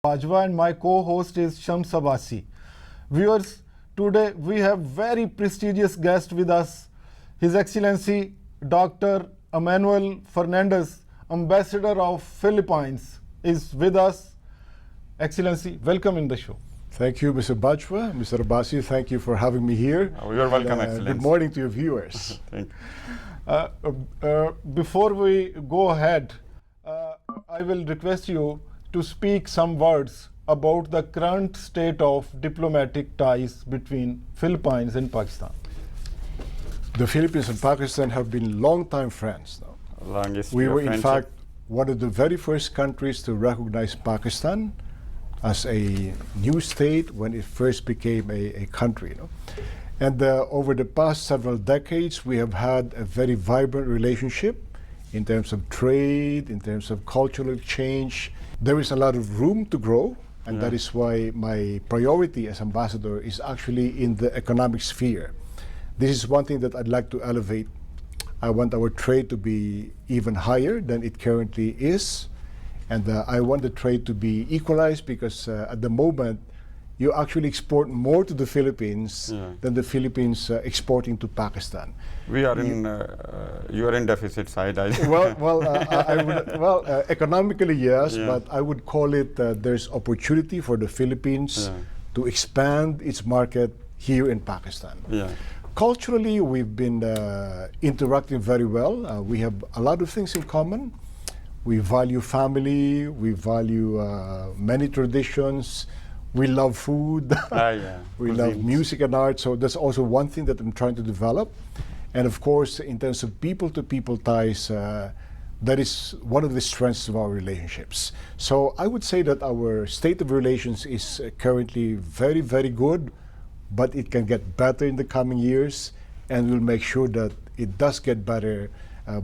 Bajwa and my co-host is Shams Abbasi. Viewers, today we have very prestigious guest with us, His Excellency Dr. Emmanuel Fernandez, Ambassador of Philippines, is with us. Excellency, welcome in the show. Thank you, Mr. Bajwa. Mr. Abbasi, thank you for having me here. Oh, you're welcome, Excellency. Good morning to your viewers. Thank you. Before we go ahead, I will request you to speak some words about the current state of diplomatic ties between Philippines and Pakistan. The Philippines and Pakistan have been longtime friends now. Longest We year were, in friendship. fact, one of the very first countries to recognize Pakistan as a new state when it first became a country. And over the past several decades, we have had a very vibrant relationship in terms of trade, in terms of cultural exchange. There is a lot of room to grow, and that is why my priority as ambassador is actually in the economic sphere. This is one thing that I'd like to elevate. I want our trade to be even higher than it currently is, and I want the trade to be equalized because at the moment, you actually export more to the Philippines than the Philippines exporting to Pakistan. We are in, you are in deficit side. Economically, yes, but I would call it there's opportunity for the Philippines to expand its market here in Pakistan. Culturally, we've been interacting very well. We have a lot of things in common. We value family, we value many traditions. We love food, we love music and art, so that's also one thing that I'm trying to develop. And of course, in terms of people-to-people ties, that is one of the strengths of our relationships. So I would say that our state of relations is currently very, very good, but it can get better in the coming years, and we'll make sure that it does get better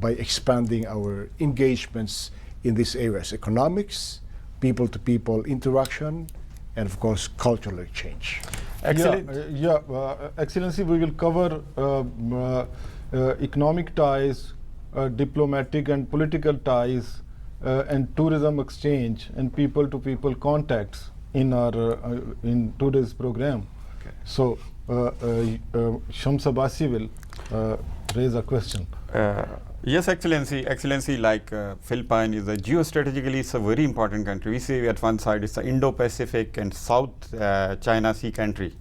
by expanding our engagements in these areas: economics, people-to-people interaction, and of course, cultural exchange. Excellency, we will cover economic ties, diplomatic and political ties, and tourism exchange and people-to-people contacts in our in today's program. Okay. So, Shams Abbasi will raise a question. Yes, Excellency, like Philippines is a geostrategically it's a very important country. We say at one side it's the Indo-Pacific and South China Sea country.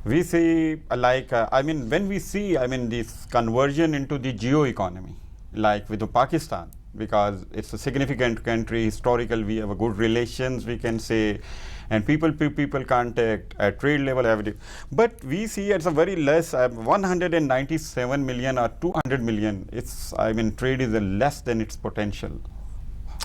We say when we see this conversion into the geo-economy, like with the Pakistan, because it's a significant country, historical, we have a good relations, we can say, and people contact at trade level, everything. But we see it's a very less, 197 million or 200 million. It's, trade is less than its potential.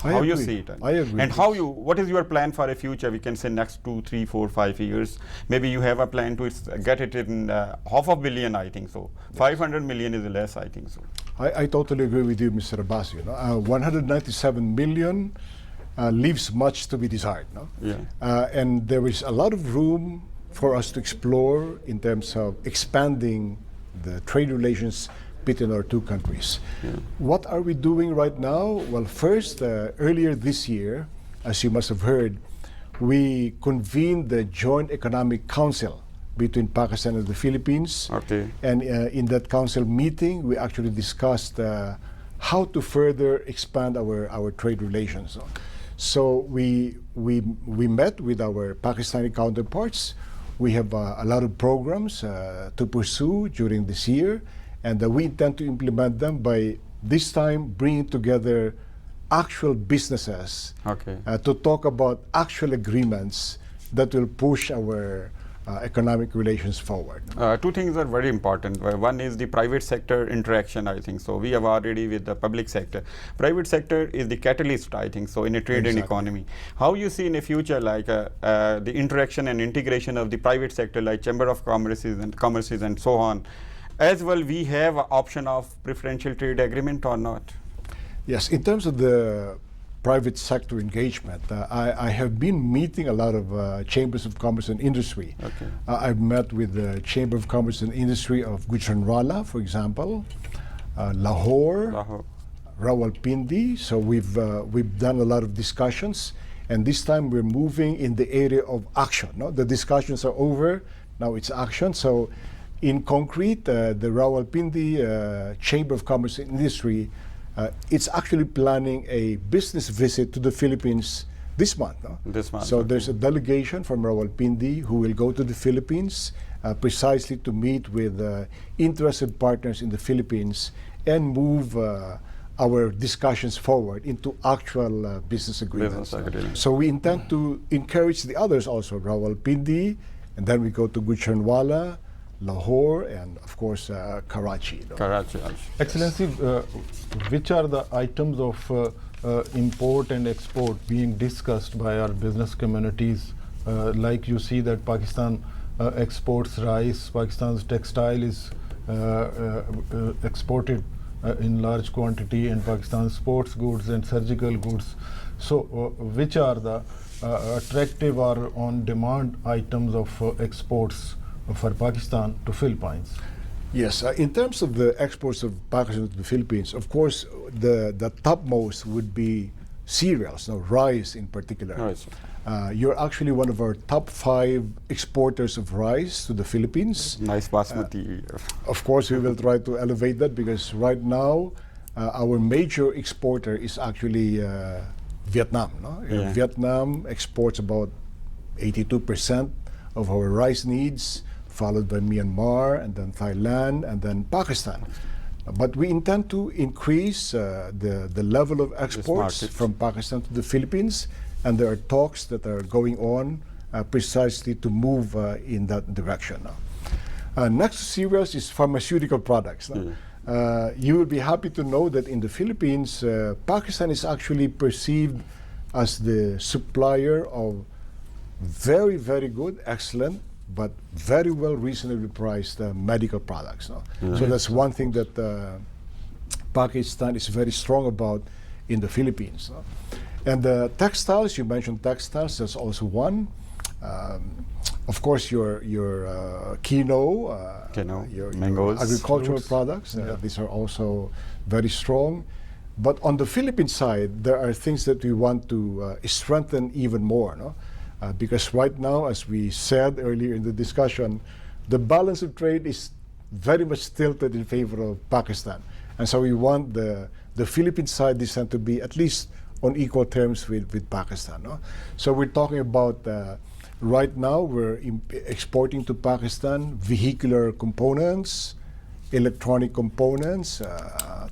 How you see it? I agree. And what is your plan for a future? We can say next 2, 3, 4, 5 years. Maybe you have a plan to get it in half a billion, I think so. 500 million is less, I think so. I totally agree with you, Mr. Abbasi. 197 million leaves much to be desired. And there is a lot of room for us to explore in terms of expanding the trade relations between our two countries. What are we doing right now? Well, first, earlier this year, as you must have heard, we convened the Joint Economic Council between Pakistan and the Philippines. And in that council meeting, we actually discussed how to further expand our trade relations. So we met with our Pakistani counterparts. We have a lot of programs to pursue during this year, and we intend to implement them by this time bringing together actual businesses to talk about actual agreements that will push our economic relations forward. Two things are very important. One is the private sector interaction, I think. So we have already with the public sector. Private sector is the catalyst, I think, so in a trade and economy. How you see in the future, like the interaction and integration of the private sector, like Chamber of Commerces and so on, as well we have an option of preferential trade agreement or not? Yes, in terms of the private sector engagement, I have been meeting a lot of chambers of commerce and industry. I've met with the Chamber of Commerce and Industry of Gujranwala, for example, Lahore, Rawalpindi. So we've done a lot of discussions, And this time we're moving in the area of action. No? The discussions are over, now it's action. So in concrete, the Rawalpindi Chamber of Commerce and Industry, it's actually planning a business visit to the Philippines this month. No? This month, So okay. there's a delegation from Rawalpindi who will go to the Philippines precisely to meet with interested partners in the Philippines and move our discussions forward into actual business agreements. Business agreements. So we intend to encourage the others also, Rawalpindi, and then we go to Gujranwala, Lahore, and of course Karachi. No? Karachi also. Excellency, which are the items of import and export being discussed by our business communities? Like you see that Pakistan exports rice, Pakistan's textile is exported in large quantity, and Pakistan sports goods and surgical goods. So which are the attractive or on demand items of exports for Pakistan to Philippines? Yes, in terms of the exports of Pakistan to the Philippines, of course, the topmost would be cereals, no, rice in particular. Rice. You're actually one of our top 5 exporters of rice to the Philippines. Nice basmati. Of course, we will try to elevate that because right now our major exporter is actually Vietnam. No? Yeah. Vietnam exports about 82% of our rice needs, followed by Myanmar, and then Thailand, and then Pakistan. But we intend to increase the level of exports market. from Pakistan to the Philippines, and there are talks that are going on precisely to move in that direction. Next to cereals is pharmaceutical products. You will be happy to know that in the Philippines, Pakistan is actually perceived as the supplier of very, very good, excellent, but very well reasonably priced medical products. No? So that's one thing that Pakistan is very strong about in the Philippines. No? And the textiles, you mentioned textiles, that's also one. Of course, your Quinoa, your mangoes, agricultural fruits. products, these are also very strong. But on the Philippine side, there are things that we want to strengthen even more. No? Because right now, as we said earlier in the discussion, the balance of trade is very much tilted in favor of Pakistan. And so we want the Philippine side this time to be at least on equal terms with Pakistan. No? So we're talking about, right now, we're exporting to Pakistan vehicular components, electronic components,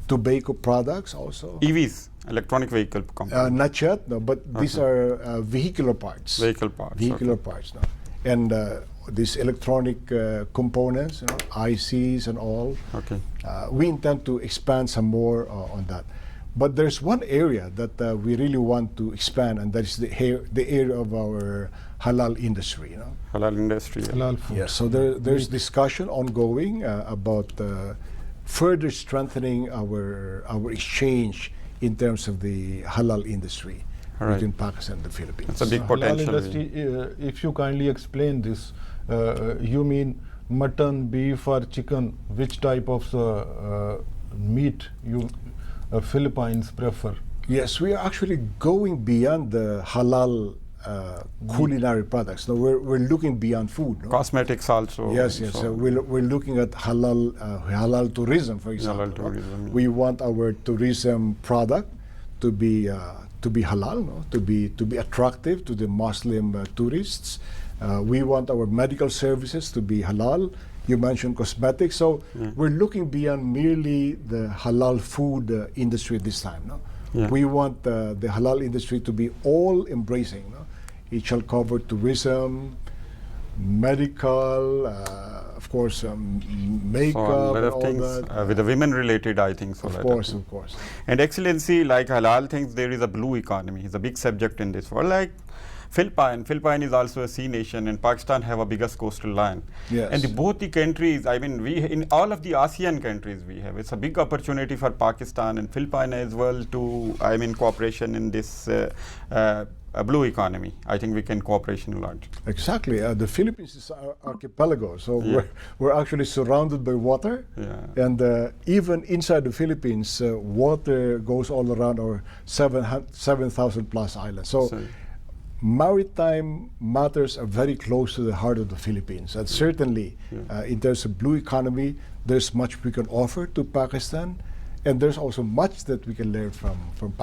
tobacco products also. EVs, electronic vehicle components. Not yet, no, but these are vehicular parts. Vehicle parts. Vehicular okay. parts, no. And these electronic components, ICs and all, Okay. we intend to expand some more on that. But there's one area that we really want to expand, and that is the area of our halal industry. You know? Halal industry. Halal food. Yes, so there's discussion ongoing about further strengthening our exchange in terms of the halal industry All right. between Pakistan and the Philippines. It's a big Halal potential. industry, if you kindly explain this, you mean mutton, beef or chicken, which type of meat you Philippines prefer? Yes, we are actually going beyond the halal culinary products. No, we're looking beyond food. No? Cosmetics also. Yes, yes. So we're looking at halal tourism, for example. Halal tourism, yeah. We want our tourism product to be halal, no? to be attractive to the Muslim tourists. We want our medical services to be halal. You mentioned cosmetics, so we're looking beyond merely the halal food industry this time. No? Yeah. We want the halal industry to be all embracing. No? It shall cover tourism, medical, of course, makeup, So a lot and of all things that. with the women related, I think so. Of that course, I think. of course. And Excellency, like halal things, there is a blue economy. It's a big subject in this world. Like Philippines is also a sea nation, and Pakistan have a biggest coastal line. Yes. And both the countries, I mean, we in all of the ASEAN countries we have. It's a big opportunity for Pakistan and Philippines as well to, I mean, cooperation in this blue economy. I think we can cooperation a lot. Exactly. The Philippines is our archipelago, so Yeah. we're actually surrounded by water. Yeah. And even inside the Philippines, water goes all around our 7,000 plus islands. So maritime matters are very close to the heart of the Philippines. And certainly, in terms of blue economy, there's much we can offer to Pakistan, and there's also much that we can learn from Pakistan.